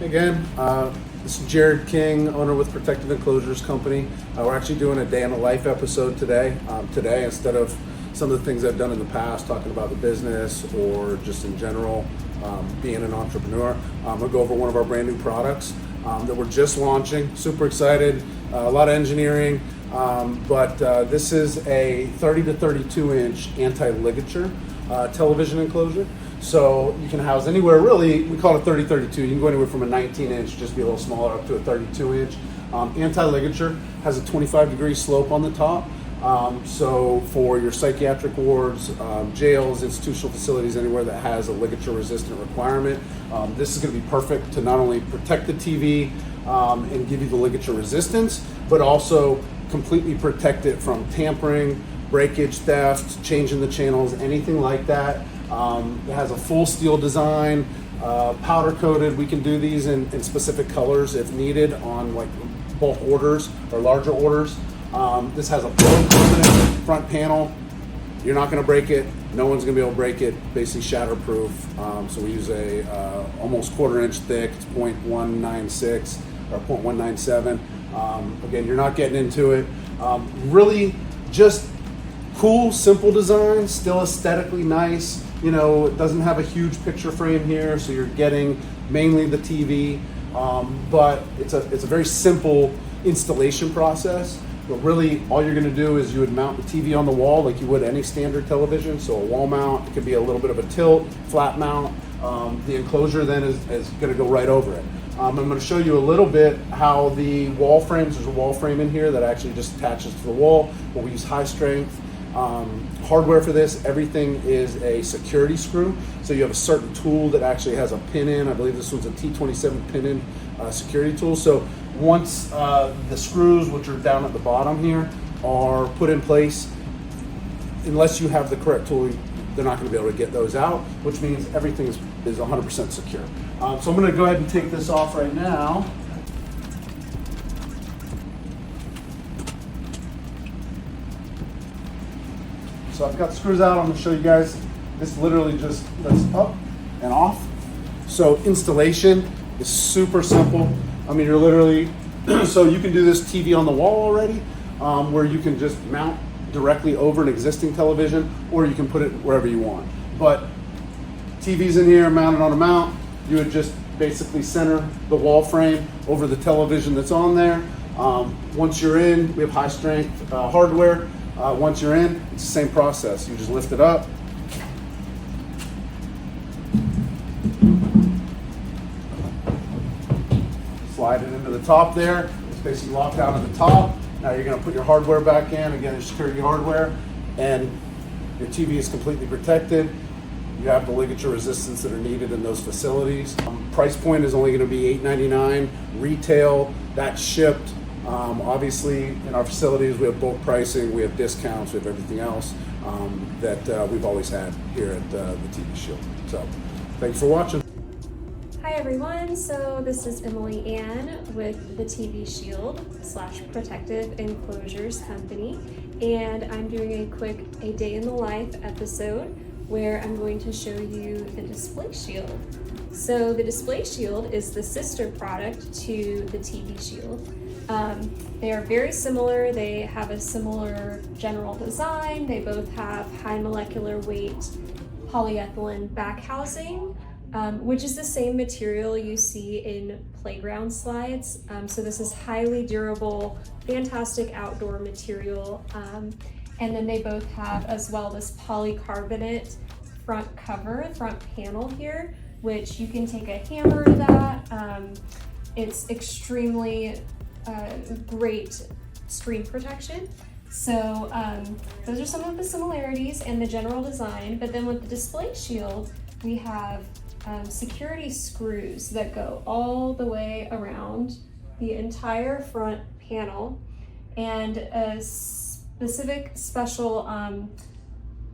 Again, this is Jared King, owner with Protective Enclosures Company. We're actually doing a day in the life episode today. Today, instead of some of the things I've done in the past, talking about the business or just in general, being an entrepreneur, I'm gonna go over one of our brand new products that we're just launching. Super excited, a lot of engineering, but this is a 30 to 32 inch anti-ligature television enclosure. So you can house anywhere, really, we call it 30-32. You can go anywhere from a 19 inch, just be a little smaller, up to a 32 inch. Anti-ligature has a 25-degree slope on the top. So for your psychiatric wards, jails, institutional facilities, anywhere that has a ligature resistant requirement, this is going to be perfect to not only protect the TV and give you the ligature resistance, but also completely protect it from tampering, breakage, theft, changing the channels, anything like that. It has a full steel design, powder coated. We can do these in specific colors if needed on like bulk orders or larger orders. This has a polycarbonate front panel. You're not going to break it. No one's going to be able to break it. Basically shatterproof. So we use a almost 1/4 inch thick. It's 0.196 or 0.197. Again, you're not getting into it. Really just cool, simple design, still aesthetically nice. You know, it doesn't have a huge picture frame here, so you're getting mainly the TV, but it's a very simple installation process. But really, all you're gonna do is you would mount the TV on the wall like you would any standard television. So a wall mount, it could be a little bit of a tilt, flat mount. The enclosure then is gonna go right over it. I'm gonna show you a little bit how the wall frames, there's a wall frame in here that actually just attaches to the wall, but we use high strength hardware for this. Everything is a security screw. So you have a certain tool that actually has a pin in. I believe this one's a T27 pin in security tool. So once the screws, which are down at the bottom here, are put in place, unless you have the correct tool, they're not going to be able to get those out, which means everything is 100% secure. So I'm going to go ahead and take this off right now. So I've got the screws out. I'm going to show you guys. This literally just lifts up and off. So installation is super simple. I mean, you're literally, so you can do this TV on the wall already, where you can just mount directly over an existing television, or you can put it wherever you want. But TV's in here, mounted on a mount. You would just basically center the wall frame over the television that's on there. Once you're in, we have high strength hardware. Once you're in, it's the same process. You just lift it up. Slide it into the top there. It's basically locked down at the top. Now you're going to put your hardware back in. Again, your security hardware. And your TV is completely protected. You have the ligature resistance that are needed in those facilities. Price point is only going to be $8.99. Retail, that's shipped. Obviously, in our facilities, we have bulk pricing, we have discounts, we have everything else that we've always had here at the TV Shield. So, thanks for watching. Hi everyone, so this is Emily Ann with the TV Shield / Protective Enclosures Company, and I'm doing a quick A Day in the Life episode where I'm going to show you the display shield. So the display shield is the sister product to the TV Shield. They are very similar. They have a similar general design. They both have high molecular weight polyethylene back housing, which is the same material you see in playground slides. So this is highly durable, fantastic outdoor material. And then they both have as well this polycarbonate front cover, front panel here, which you can take a hammer to that. It's extremely great screen protection. So those are some of the similarities and the general design. But then with the display shield, we have security screws that go all the way around the entire front panel, and a specific special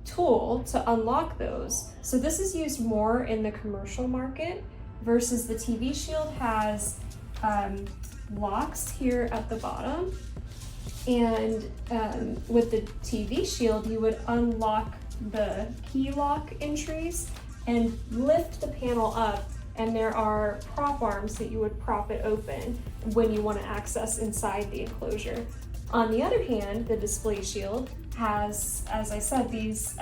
tool to unlock those. So this is used more in the commercial market versus the TV Shield has locks here at the bottom, and with the TV Shield you would unlock the key lock entries and lift the panel up and there are prop arms that you would prop it open when you want to access inside the enclosure. On the other hand, the display shield has, as I said, these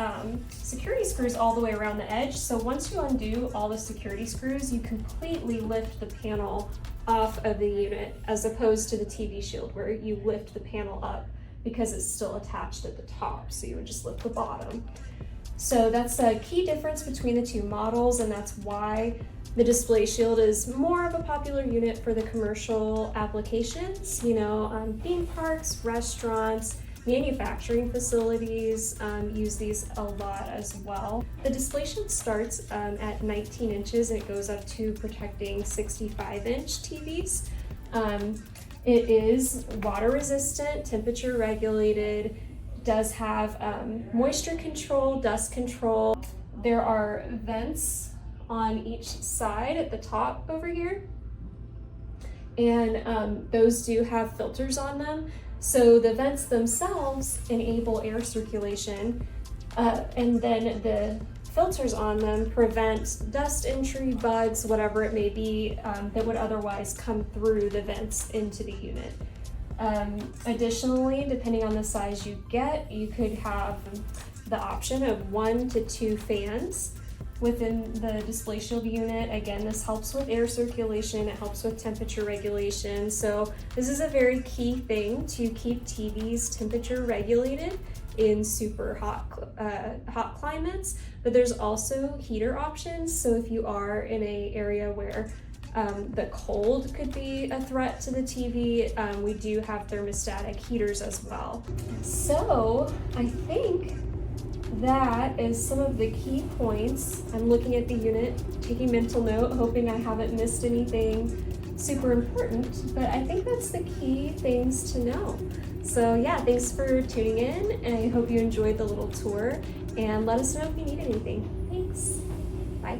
security screws all the way around the edge. So once you undo all the security screws, you completely lift the panel off of the unit, as opposed to the TV shield where you lift the panel up because it's still attached at the top. So you would just lift the bottom. So that's a key difference between the two models, and that's why the display shield is more of a popular unit for the commercial applications, theme parks, restaurants, manufacturing facilities use these a lot as well. The display shield starts at 19 inches and it goes up to protecting 65-inch TVs. It is water resistant, temperature regulated, does have moisture control, dust control. There are vents on each side at the top over here, and those do have filters on them. So the vents themselves enable air circulation, and then the filters on them prevent dust entry, bugs, whatever it may be, that would otherwise come through the vents into the unit. Additionally, depending on the size you get, you could have the option of 1 to 2 fans within the display shield unit. Again, this helps with air circulation, it helps with temperature regulation. So this is a very key thing to keep TVs temperature regulated in super hot climates. But there's also heater options. So if you are in an area where the cold could be a threat to the TV, we do have thermostatic heaters as well. So I think that is some of the key points. I'm looking at the unit, taking mental note, hoping I haven't missed anything super important, but I think that's the key things to know. So yeah, thanks for tuning in, and I hope you enjoyed the little tour, and let us know if you need anything. Thanks. Bye.